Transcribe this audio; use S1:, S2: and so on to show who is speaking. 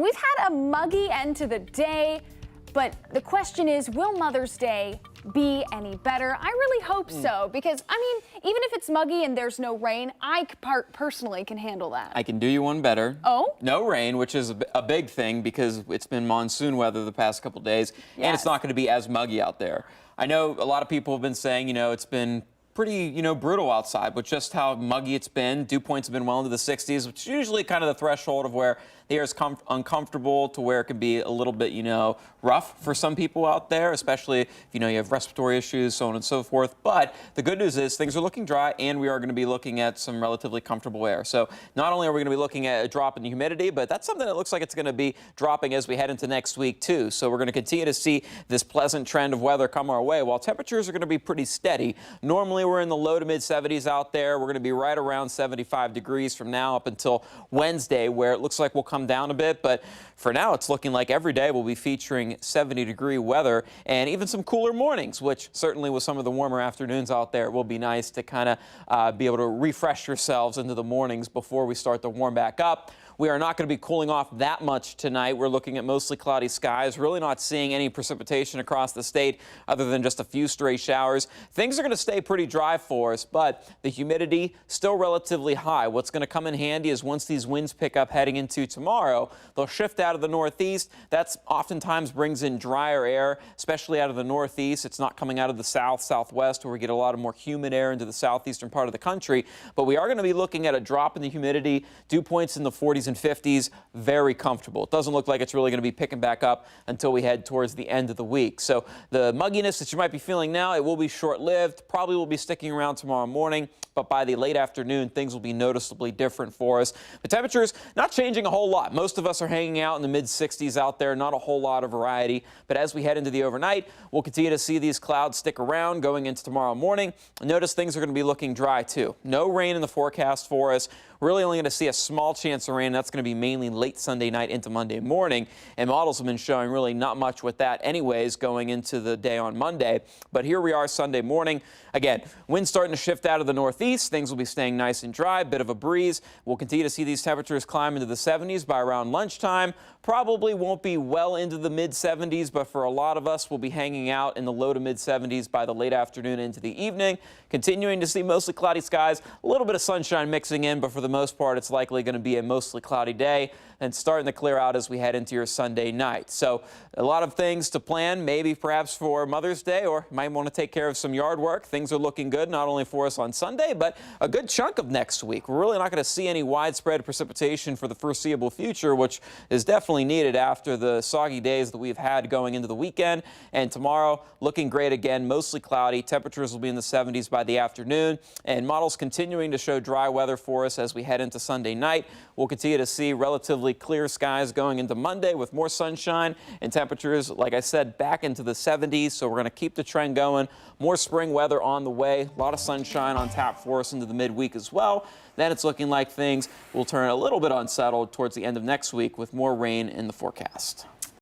S1: We've had a muggy end to the day, but the question is, will Mother's Day be any better? I really hope so, because, I mean, even if it's muggy and there's no rain, I personally can handle that.
S2: I can do you one better.
S1: Oh?
S2: No rain, which is a big thing because it's been monsoon weather the past couple days, and it's not going to be as muggy out there. I know a lot of people have been saying, it's been pretty, brutal outside with just how muggy it's been. Dew points have been well into the 60s, which is usually kind of the threshold of where the air is uncomfortable to where it can be a little bit, rough for some people out there, especially if, you have respiratory issues, so on and so forth. But the good news is things are looking dry, and we are going to be looking at some relatively comfortable air. So not only are we going to be looking at a drop in the humidity, but that's something that looks like it's going to be dropping as we head into next week, too. So we're going to continue to see this pleasant trend of weather come our way, while temperatures are going to be pretty steady. Normally, we're in the low to mid 70s out there. We're going to be right around 75 degrees from now up until Wednesday, where it looks like we'll come down a bit. But for now, it's looking like every day we'll be featuring 70-degree weather and even some cooler mornings, which certainly with some of the warmer afternoons out there, it will be nice to kind of be able to refresh yourselves into the mornings before we start to warm back up. We are not going to be cooling off that much tonight. We're looking at mostly cloudy skies, really not seeing any precipitation across the state other than just a few stray showers. Things are going to stay pretty dry for us, but the humidity still relatively high. What's going to come in handy is once these winds pick up heading into tomorrow, they'll shift out of the northeast. That's oftentimes brings in drier air, especially out of the northeast. It's not coming out of the south, southwest, where we get a lot of more humid air into the southeastern part of the country. But we are going to be looking at a drop in the humidity, dew points in the 40s and 50s, very comfortable. It doesn't look like it's really going to be picking back up until we head towards the end of the week. So the mugginess that you might be feeling now, it will be short-lived, probably will be sticking around tomorrow morning, but by the late afternoon, things will be noticeably different for us. The temperatures not changing a whole lot. Most of us are hanging out in the mid-60s out there, not a whole lot of variety. But as we head into the overnight, we'll continue to see these clouds stick around going into tomorrow morning. Notice things are going to be looking dry too. No rain in the forecast for us. We're really only going to see a small chance of rain. That's going to be mainly late Sunday night into Monday morning. And models have been showing really not much with that anyways going into the day on Monday. But here we are Sunday morning. Again, winds starting to shift out of the northeast. Things will be staying nice and dry, bit of a breeze. We'll continue to see these temperatures climb into the 70s by around lunchtime. Probably won't be well into the mid-70s, but for a lot of us, we'll be hanging out in the low to mid-70s by the late afternoon into the evening. Continuing to see mostly cloudy skies, a little bit of sunshine mixing in, but for the most part, it's likely going to be a mostly cloudy day and starting to clear out as we head into your Sunday night. So a lot of things to plan, maybe perhaps for Mother's Day, or you might want to take care of some yard work. Things are looking good, not only for us on Sunday, but a good chunk of next week. We're really not going to see any widespread precipitation for the foreseeable future, which is definitely needed after the soggy days that we've had going into the weekend. And tomorrow, looking great again, mostly cloudy. Temperatures will be in the 70s by the afternoon, and models continuing to show dry weather for us as we head into Sunday night. We'll continue to see relatively clear skies going into Monday with more sunshine and temperatures, like I said, back into the 70s. So we're going to keep the trend going. More spring weather on the way. A lot of sunshine on tap for us into the midweek as well. Then it's looking like things will turn a little bit unsettled towards the end of next week with more rain in the forecast.